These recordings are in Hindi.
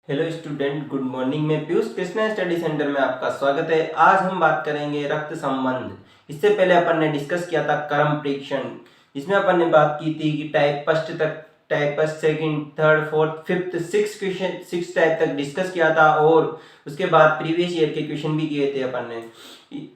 Hello student, good morning. मैं पीयूष कृष्णा स्टडी सेंटर में आपका स्वागत है। आज हम बात करेंगे रक्त संबंध। इससे पहले अपन ने डिस्कस किया था कर्म परीक्षण। इसमें अपन ने बात की थी कि टाइप फर्स्ट तक, type first, second, third, fourth, fifth, six question, six type तक डिस्कस किया था और उसके बाद प्रीवियस ईयर के क्वेश्चन भी किए थे अपन ने।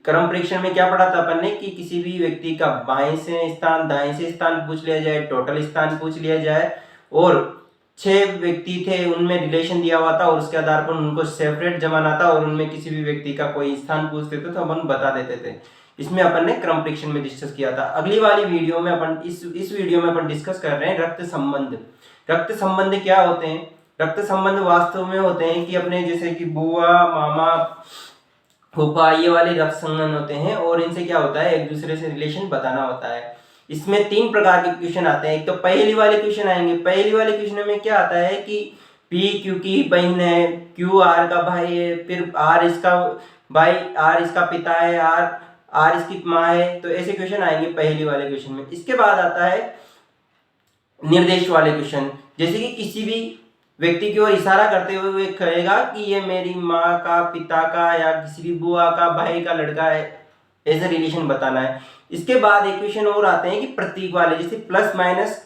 कर्म परीक्षण में क्या पढ़ा था अपन ने कि किसी भी व्यक्ति का बाएं से स्थान, दाएं से स्थान पूछ लिया जाए, टोटल स्थान पूछ लिया जाए और 6 व्यक्ति थे, उनमें रिलेशन दिया हुआ था और उसके आधार पर उनको सेपरेट जमाना था और उनमें किसी भी व्यक्ति का कोई स्थान पूछते थे तो अपन बता देते थे। इसमें अपन ने क्रम परीक्षण में डिस्कस किया था। अगली वाली वीडियो में अपन इस वीडियो में अपन डिस्कस कर रहे हैं रक्त संबंध। रक्त संबंध क्या होते हैं? रक्त संबंध वास्तव में होते हैं कि अपने जैसे कि बुआ, मामा, फूफा, ये वाले रक्त संबंध होते हैं और इनसे क्या होता है, एक दूसरे से रिलेशन बताना होता है। इसमें 3 प्रकार के क्वेश्चन आते हैं। एक तो पहली वाले क्वेश्चन आएंगे। पहली वाले क्वेश्चन में क्या आता है कि पी क्यू की बहन है, क्यू आर का भाई है, फिर आर इसका भाई, आर इसका पिता है, आर आर इसकी माँ है। तो ऐसे क्वेश्चन आएंगे पहली वाले क्वेश्चन में। इसके बाद आता है निर्देश वाले क्वेश्चन, जैसे कि किसी भी व्यक्ति की ओर इशारा करते हुए कहेगा कि ये मेरी माँ का, पिता का या किसी भी बुआ का भाई का लड़का है, ऐसे रिलेशन बताना है। इसके बाद एक क्वेश्चन और आते हैं कि प्रतीक वाले, जैसे प्लस माइनस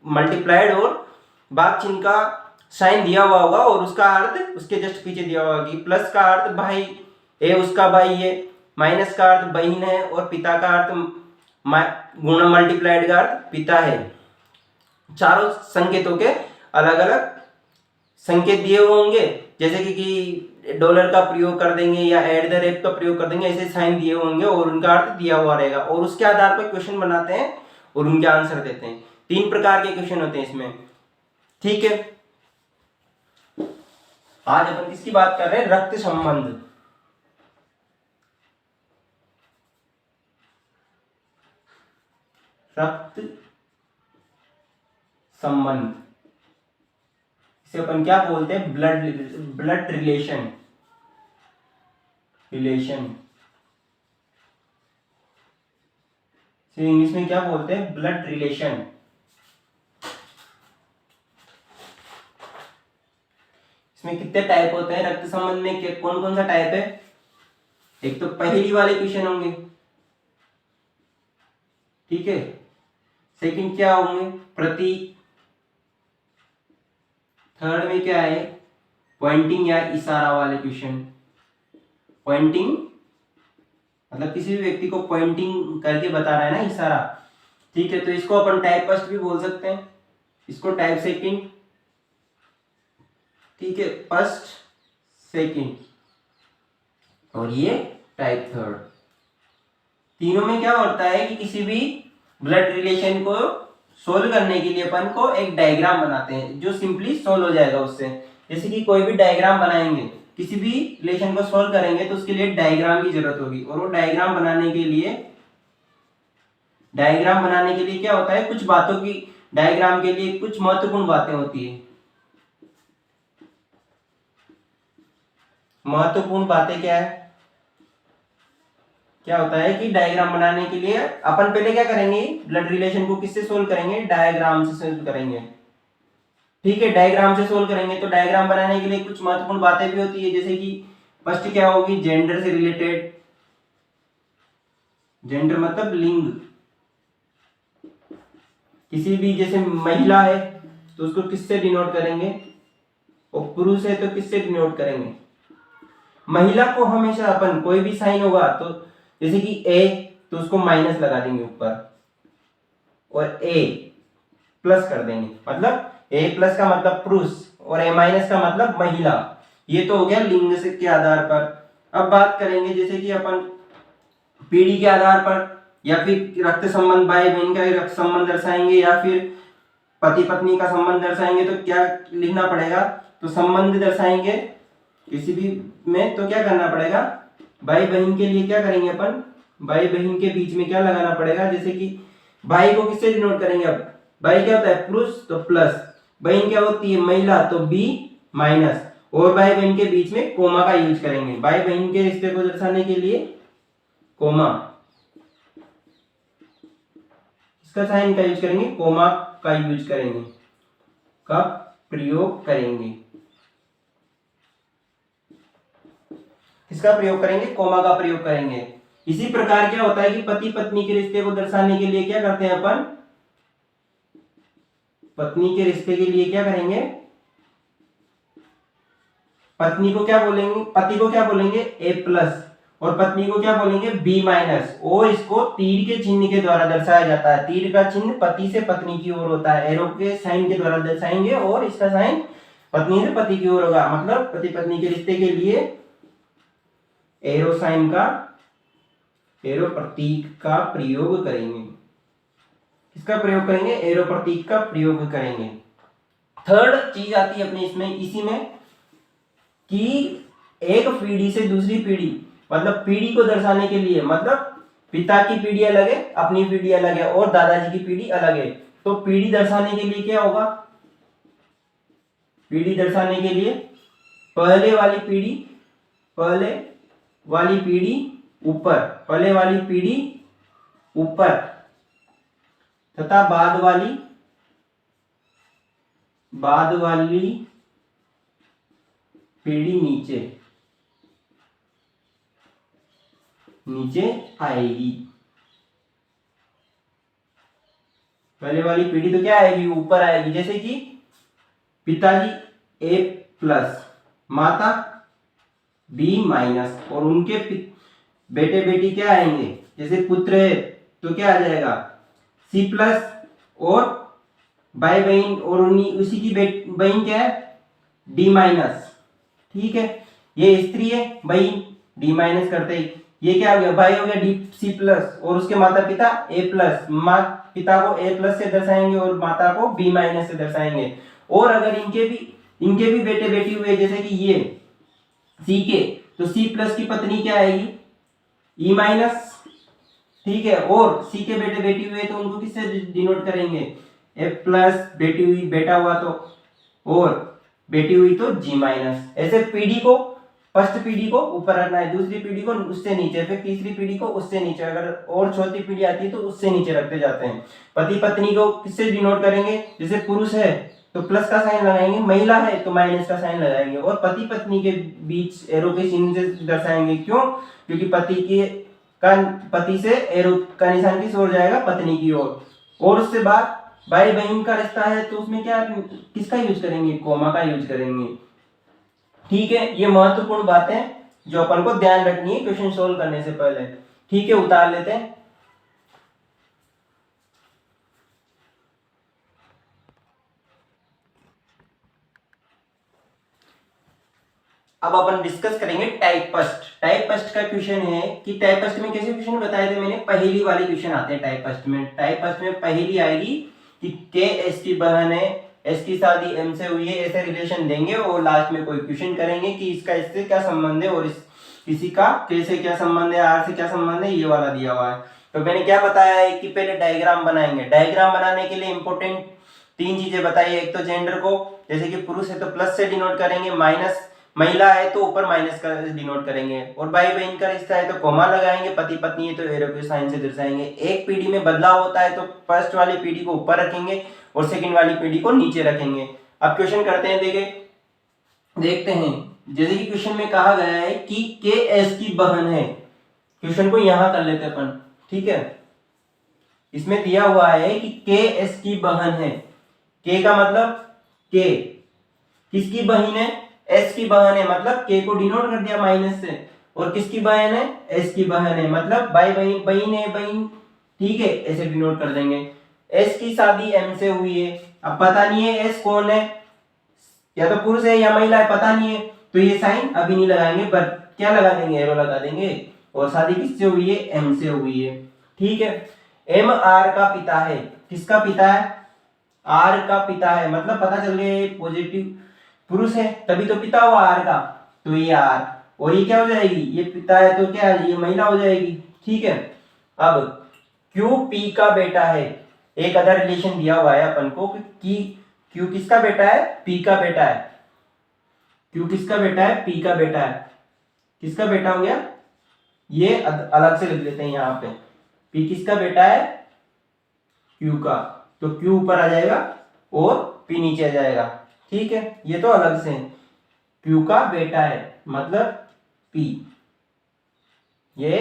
मल्टीप्लाइड और भाग चिन्ह का साइन दिया हुआ होगा और उसका अर्थ उसके जस्ट पीछे दिया होगा कि प्लस का अर्थ भाई है, उसका भाई है, माइनस का अर्थ बहन है और पिता का अर्थ गुणा मल्टीप्लाइड का अर्थ पिता है। चारों संकेतों के अलग अलग संकेत दिए हुए होंगे, जैसे कि डॉलर का प्रयोग कर देंगे या एट द रेट का प्रयोग कर देंगे, ऐसे साइन दिए होंगे और उनका अर्थ दिया हुआ रहेगा और उसके आधार पर क्वेश्चन बनाते हैं और उनके आंसर देते हैं। 3 प्रकार के क्वेश्चन होते हैं इसमें। ठीक है, आज अपन किसकी बात कर रहे हैं? रक्त संबंध। रक्त संबंध इसे अपन क्या बोलते हैं? Blood relation. इंग्लिश में क्या बोलते हैं? Blood relation. इसमें कितने टाइप होते हैं रक्त संबंध में? कौन कौन सा टाइप है? एक तो पहली वाले क्वेश्चन होंगे, ठीक है। सेकंड क्या होंगे? प्रतीक। थर्ड में क्या है? पॉइंटिंग या इशारा वाले क्वेश्चन। पॉइंटिंग मतलब किसी भी व्यक्ति को पॉइंटिंग करके बता रहा है ना, इशारा। ठीक है, तो इसको अपन टाइप फर्स्ट भी बोल सकते हैं, इसको टाइप सेकंड। ठीक है, फर्स्ट, सेकंड और ये टाइप थर्ड। तीनों में क्या होता है कि किसी भी ब्लड रिलेशन को सोल्व करने के लिए अपन को एक डायग्राम बनाते हैं जो सिंपली सोल्व हो जाएगा उससे। जैसे कि कोई भी डायग्राम बनाएंगे, किसी भी रिलेशन को सोल्व करेंगे तो उसके लिए डायग्राम की जरूरत होगी और वो डायग्राम बनाने के लिए क्या होता है, कुछ बातों की, डायग्राम के लिए कुछ महत्वपूर्ण बातें होती है। महत्वपूर्ण बातें क्या है? क्या होता है कि डायग्राम बनाने के लिए अपन पहले क्या करेंगे? ब्लड रिलेशन को किससे सोल्व करेंगे? डायग्राम से सोल्व करेंगे। ठीक है, डायग्राम से सोल्व करेंगे तो डायग्राम बनाने के लिए कुछ महत्वपूर्ण बातें भी होती है, जैसे कि फर्स्ट क्या होगी? जेंडर से रिलेटेड। जेंडर मतलब लिंग। किसी भी, जैसे महिला है तो उसको किससे डिनोट करेंगे और पुरुष है तो किससे डिनोट करेंगे? महिला को हमेशा अपन कोई भी साइन होगा तो जैसे कि ए तो उसको माइनस लगा देंगे ऊपर और ए प्लस कर देंगे, मतलब ए प्लस का मतलब पुरुष और ए माइनस का मतलब महिला। ये तो हो गया लिंग से के आधार पर। अब बात करेंगे जैसे कि अपन पीढ़ी के आधार पर या फिर रक्त संबंध, भाई बहन का रक्त संबंध दर्शाएंगे या फिर पति पत्नी का संबंध दर्शाएंगे तो क्या लिखना पड़ेगा? तो संबंध दर्शाएंगे किसी भी में तो क्या करना पड़ेगा? भाई बहन के लिए क्या करेंगे अपन? भाई बहन के बीच में क्या लगाना पड़ेगा? जैसे कि भाई को किससे डिनोट करेंगे? अब भाई क्या होता है? पुरुष तो प्लस, बहन क्या होती है? महिला तो बी माइनस, और भाई बहन के बीच में कोमा का यूज करेंगे। भाई बहन के रिश्ते को दर्शाने के लिए कोमा, इसका साइन का यूज करेंगे, कोमा का यूज करेंगे, का प्रयोग करेंगे। किसका प्रयोग करेंगे, कोमा का प्रयोग करेंगे। इसी प्रकार क्या होता है कि पति पत्नी के रिश्ते को दर्शाने के लिए क्या करते हैं अपन, पत्नी के रिश्ते के लिए क्या करेंगे, पत्नी को क्या बोलेंगे, पति को क्या बोलेंगे ए प्लस और पत्नी को क्या बोलेंगे बी माइनस, और इसको तीर के चिन्ह के द्वारा दर्शाया जाता है। तीर का चिन्ह पति से पत्नी की ओर होता है, एरो के साइन के द्वारा दर्शाएंगे और इसका साइन पत्नी से पति की ओर होगा। मतलब पति पत्नी के रिश्ते के लिए एरो साइन का, एरो प्रतीक का प्रयोग करेंगे। किसका प्रयोग करेंगे, एरो प्रतीक का प्रयोग करेंगे। थर्ड चीज आती है अपने इसमें, इसी में कि एक पीढ़ी से दूसरी पीढ़ी, मतलब पीढ़ी को दर्शाने के लिए, मतलब पिता की पीढ़ी अलग है, अपनी पीढ़ी अलग है और दादाजी की पीढ़ी अलग है, तो पीढ़ी दर्शाने के लिए क्या होगा, पीढ़ी दर्शाने के लिए पहले वाली पीढ़ी ऊपर, पहले वाली पीढ़ी ऊपर तथा बाद वाली पीढ़ी नीचे आएगी। पहले वाली पीढ़ी तो क्या आएगी, ऊपर आएगी। जैसे कि पिताजी ए प्लस, माता बी माइनस, और उनके बेटे बेटी क्या आएंगे, जैसे पुत्र है तो क्या आ जाएगा सी प्लस, और भाई बहन और उसी की बहन क्या है डी माइनस। ठीक है, ये स्त्री है बहन, डी माइनस करते ही ये क्या हो गया, भाई हो गया डी सी प्लस, और उसके माता पिता ए प्लस, माँ पिता को ए प्लस से दर्शाएंगे और माता को बी माइनस से दर्शाएंगे। और अगर इनके भी बेटे बेटी हुए, जैसे कि ये सी के, तो सी प्लस की पत्नी क्या आएगी ई माइनस। ठीक है, और सी के बेटे बेटी हुए तो उनको किससे डिनोट करेंगे, ए प्लस, बेटी हुई बेटा हुआ तो, और बेटी हुई तो जी माइनस। ऐसे पीढ़ी को, फर्स्ट पीढ़ी को ऊपर रखना है, दूसरी पीढ़ी को उससे नीचे, फिर तीसरी पीढ़ी को उससे नीचे, अगर और चौथी पीढ़ी आती है तो उससे नीचे रखते जाते हैं। पति पत्नी को किससे डिनोट करेंगे, जैसे पुरुष है तो प्लस का साइन लगाएंगे, महिला है तो माइनस का साइन लगाएंगे, और पति पत्नी के बीच एरो के चिन्ह से दर्शाएंगे। क्यों, क्योंकि पति से एरो का निशान किस ओर जाएगा, पत्नी की ओर। और उससे बाद भाई बहन का रिश्ता है तो उसमें क्या, किसका यूज करेंगे, कोमा का यूज करेंगे। ठीक है, ये महत्वपूर्ण बातें जो अपन को ध्यान रखनी है क्वेश्चन सोल्व करने से पहले। ठीक है, उतार लेते हैं। अब अपन डिस्कस करेंगे टाइप फर्स्ट। टाइप फर्स्ट का क्वेश्चन है कि टाइप फर्स्ट में कैसे क्वेश्चन बताए थे मैंने, पहेली वाले क्वेश्चन आते हैं टाइप फर्स्ट में। टाइप फर्स्ट में पहेली आएगी कि के एस की बहन है, एस की शादी एम से हुई है, ऐसे रिलेशन देंगे और लास्ट में कोई क्वेश्चन करेंगे कि इसका इससे क्या संबंध है, और किसी का के से क्या संबंध है, आर से क्या संबंध है, ये वाला दिया हुआ है। तो मैंने क्या बताया है कि पहले डायग्राम बनाएंगे। डायग्राम बनाने के लिए इंपॉर्टेंट 3 चीजें बताई है। एक तो जेंडर को, जैसे कि पुरुष है तो प्लस से डिनोट करेंगे, माइनस, महिला है तो ऊपर माइनस का डिनोट करेंगे, और भाई बहन का रिश्ता है तो कोमा लगाएंगे, पति पत्नी है तो एरो के साइन से दर्शाएंगे। एक पीढ़ी में बदलाव होता है तो फर्स्ट वाली पीढ़ी को ऊपर रखेंगे और सेकंड वाली पीढ़ी को नीचे रखेंगे। अब क्वेश्चन करते हैं, देखते हैं। जैसे कि क्वेश्चन में कहा गया है कि के एस की बहन है, क्वेश्चन को यहां कर लेते अपन। ठीक है, इसमें दिया हुआ है कि के एस की बहन है। के का मतलब के किसकी बहन है, एस की बहन है, मतलब के को डिनोट कर दिया माइनस से, और किसकी बहन है, एस की बहन है, मतलब भाई बहन है, बहन। ठीक है, ऐसे डिनोट कर देंगे। एस की शादी एम से हुई है, अब पता नहीं है एस कौन है, या तो पुरुष है या महिला है, पता नहीं है, तो ये साइन अभी नहीं लगाएंगे, बट क्या लगा देंगे, एरो लगा देंगे। और शादी किससे हुई है, एम से हुई है। ठीक है, एम आर का पिता है, किसका पिता है, आर का पिता है, मतलब पता चल गया पॉजिटिव पुरुष है तभी तो पिता हुआ आर का, तो ये आर, और ये क्या हो जाएगी, ये पिता है तो क्या ये महिला हो जाएगी। ठीक है, अब क्यू पी का बेटा है, एक अदर रिलेशन दिया हुआ है अपन को कि क्यू किसका बेटा है, पी का बेटा है। क्यू किसका बेटा है, पी का बेटा है। किसका बेटा हो गया, ये अलग से लिख लेते हैं यहाँ पे, पी किसका बेटा है, क्यू का, तो क्यू ऊपर आ जाएगा और पी नीचे आ जाएगा। ठीक है, ये तो अलग से क्यू का बेटा है मतलब पी। ये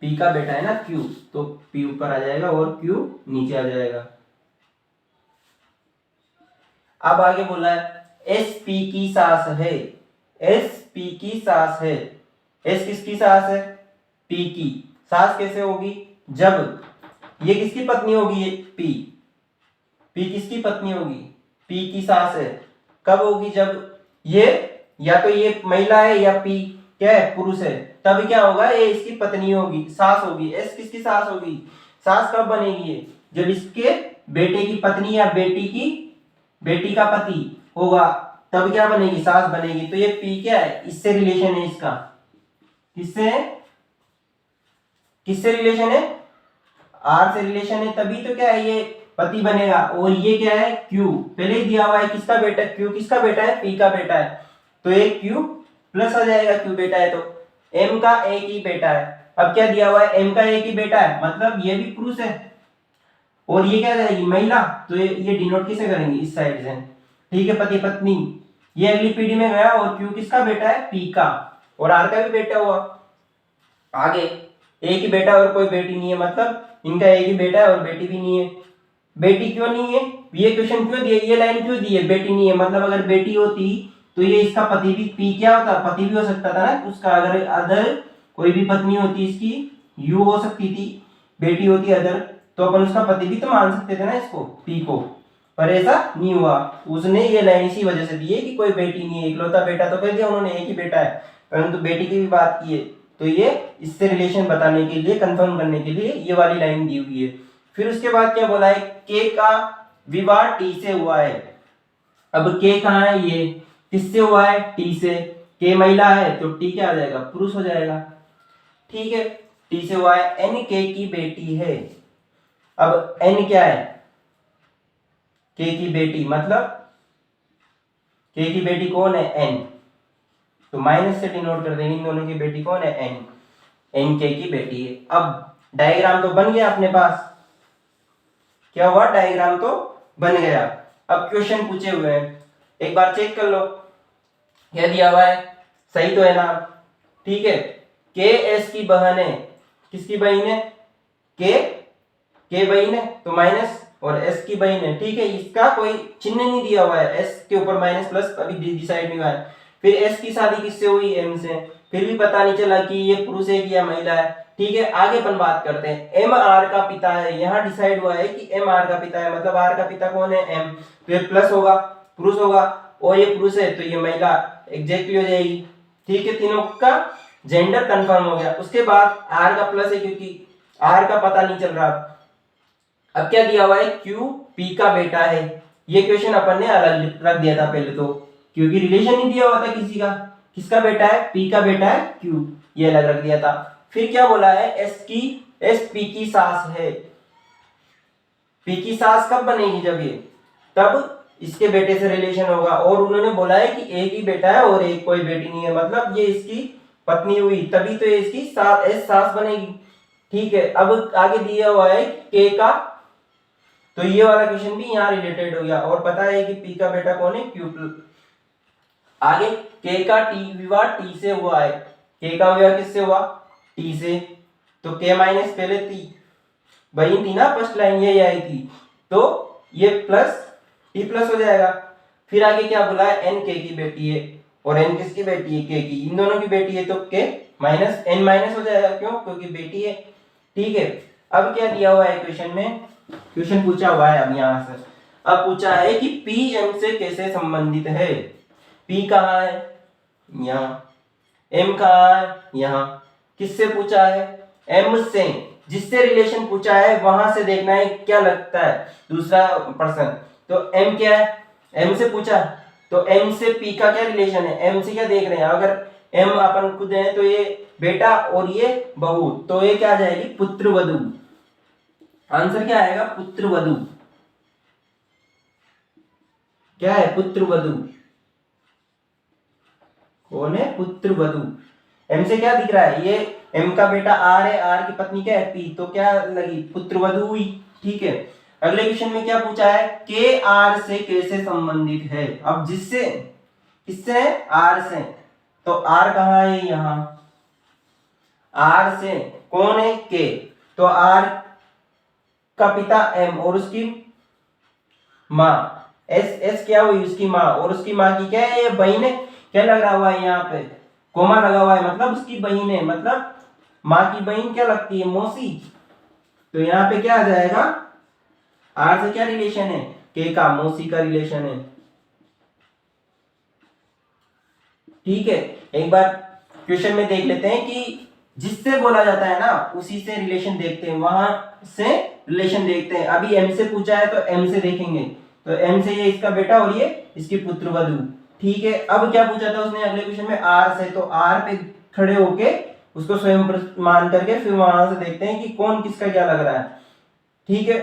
P का बेटा है ना Q, तो P ऊपर आ जाएगा और Q नीचे आ जाएगा। अब आगे बोला है SP की सास है, SP की सास है। S किसकी सास है? P की। सास कैसे होगी? जब ये किसकी पत्नी होगी? ये P किसकी पत्नी होगी? P की सास है। कब होगी? जब ये या तो ये महिला है या P क्या है? पुरुष है। तब क्या होगा? ये इसकी पत्नी होगी, सास होगी। S किसकी सास होगी? सास कब बनेगी? ये जब इसके बेटे की पत्नी या बेटी का पति होगा, तब क्या बनेगी? सास बनेगी। तो ये P क्या है? इससे रिलेशन है इसका। किससे रिलेशन है? R से रिलेशन है, तभी तो क्या है? ये पति बनेगा। और ये क्या है? Q पहले ही दिया हुआ है। किसका बेटा? Q किसका बेटा है? P का बेटा है। तो ये Q प्लस आ जाएगा, Q बेटा है तो। M का एक ही बेटा है। अब क्या दिया हुआ है? M का एक ही बेटा है, मतलब ये भी पुरुष है। और ये क्या जाएगी? महिला। तो ये डिनोट किसे करेंगे? इस साइड से। ठीक है, पति पत्नी। ये अगली पीढ़ी में गया और Q किसका बेटा है? P का। और R का भी बेटा हुआ। आगे एक ही बेटा और कोई बेटी नहीं है, मतलब इनका एक ही बेटा है और बेटी भी नहीं है। बेटी क्यों नहीं है? ये क्वेश्चन क्यों दिया? ये लाइन क्यों दी है? बेटी नहीं है, मतलब अगर बेटी होती तो ये इसका पति भी P क्या होता? पति भी हो सकता था ना उसका। अगर अदर कोई भी पत्नी होती इसकी, यू हो सकती थी। बेटी होती अदर, तो अपन उसका पति भी तो मान सकते थे ना इसको, P को। पर ऐसा नहीं हुआ। उसने ये लाइन इसी वजह से दी है कि कोई बेटी नहीं है, इकलौता बेटा तो कह दिया उन्होंने, एक ही बेटा है, परंतु बेटी की भी बात की है। तो ये इससे रिलेशन बताने के लिए, कंफर्म करने के लिए ये वाली लाइन दी हुई है। फिर उसके बाद क्या बोला है? के का विवाह T से हुआ है। अब के कहाँ है? ये किससे हुआ है? T से। के महिला है तो T क्या आ जाएगा? पुरुष हो जाएगा। ठीक है, T से हुआ है। N के की बेटी है। अब N क्या है? के की बेटी, मतलब के की बेटी कौन है? N। तो माइनस से डिनोट कर देंगे। इन दोनों की बेटी कौन है? N के की बेटी है। अब डायग्राम तो बन गया अपने पास। क्या हुआ? डायग्राम तो बन गया। अब क्वेश्चन पूछे हुए हैं, एक बार चेक कर लो। क्या दिया हुआ है? सही तो है ना? ठीक है, के एस की बहन है। किसकी बहन है? के बहन है तो माइनस, और एस की बहन है। ठीक है, इसका कोई चिन्ह नहीं दिया हुआ है, एस के ऊपर माइनस प्लस अभी डिसाइड नहीं हुआ है। फिर एस की शादी किससे हुई? एम से। फिर भी पता नहीं चला कि ये पुरुष है कि या महिला है। ठीक है, आगे अपन बात करते हैं। एम आर का पिता है। यहाँ डिसाइड हुआ है कि एम आर का पिता है, मतलब आर का पिता कौन है? एम। तो ये प्लस होगा, पुरुष होगा, और ये पुरुष है तो ये महिला एग्जैक्टली हो जाएगी। ठीक है, तीनों का जेंडर कंफर्म हो गया। उसके बाद आर का प्लस है क्योंकि आर का पता नहीं चल रहा। अब क्या दिया हुआ है? क्यू पी का बेटा है। ये क्वेश्चन अपन ने अलग रख दिया था पहले तो, क्योंकि रिलेशन नहीं दिया हुआ था किसी का। किसका बेटा है? पी का बेटा है क्यू, ये अलग रख दिया था। फिर क्या बोला है? एस पी की सास है। पी की सास कब बनेगी? जब ये, तब इसके बेटे से रिलेशन होगा। और उन्होंने बोला है कि एक ही बेटा है और एक कोई बेटी नहीं है, मतलब ये इसकी पत्नी हुई, तभी तो ये इसकी सास बनेगी। ठीक है, अब आगे दिया हुआ है के का, तो ये वाला क्वेश्चन भी यहाँ रिलेटेड हो गया। और पता है कि पी का बेटा कौन है? क्यू। आगे के का विवाह टी से हुआ है। के का विवाह किससे हुआ? टी से। तो के माइनस पहले थी, वही थी ना फर्स्ट लाइन, ये आई थी, तो ये प्लस टी प्लस हो जाएगा। फिर आगे क्या बोला है? एन के की बेटी है, और एन किसकी बेटी है? के की। इन दोनों की बेटी है तो के माइनस एन माइनस हो जाएगा। क्यों? क्योंकि बेटी है। ठीक है, अब क्या दिया हुआ है क्वेश्चन में? क्वेश्चन पूछा हुआ है अब यहां से, अब पूछा है कि पी एम से कैसे संबंधित है। पी कहाँ है? यहाँ। एम कहाँ है? यहाँ। किससे पूछा है? एम से। जिससे रिलेशन पूछा है वहां से देखना है क्या लगता है दूसरा पर्सन। तो एम क्या है? एम से पूछा, तो एम से पी का क्या रिलेशन है? एम से क्या देख रहे हैं? अगर एम अपन खुद है तो ये बेटा और ये बहू, तो ये क्या आ जाएगी? पुत्र वधू। आंसर क्या आएगा? पुत्र वधू। क्या है? पुत्र वधू। कौन है? पुत्र वधू। एम से क्या दिख रहा है? ये एम का बेटा आर है, आर की पत्नी क्या है? पी, तो क्या लगी? पुत्र वधू हुई। ठीक है, अगले क्वेश्चन में क्या पूछा है? के आर से कैसे संबंधित है। अब जिससे, किससे? आर से। तो आर कहाँ है, यहाँ आर से कौन है, के, तो आर का पिता एम और उसकी माँ, एस एस क्या हुई, उसकी माँ, और उसकी माँ की क्या है, ये बहन है, क्या लग रहा हुआ है यहाँ पे, कोमा लगा हुआ है, मतलब उसकी बहन है, मतलब माँ की बहन क्या लगती है, मौसी। तो यहाँ पे क्या आ जाएगा, आर से क्या रिलेशन है, के का, मौसी का रिलेशन है। ठीक है, एक बार क्वेश्चन में देख लेते हैं कि जिससे बोला जाता है ना उसी से रिलेशन देखते हैं, वहां से रिलेशन देखते हैं। अभी एम से पूछा है तो एम से देखेंगे, तो एम से ये इसका बेटा और ये इसकी पुत्रवधू। ठीक है, अब क्या पूछा था उसने अगले क्वेश्चन में, आर से, तो आर पे खड़े होके उसको स्वयं मान करके फिर वहां से देखते हैं कि कौन किसका क्या लग रहा है। ठीक है,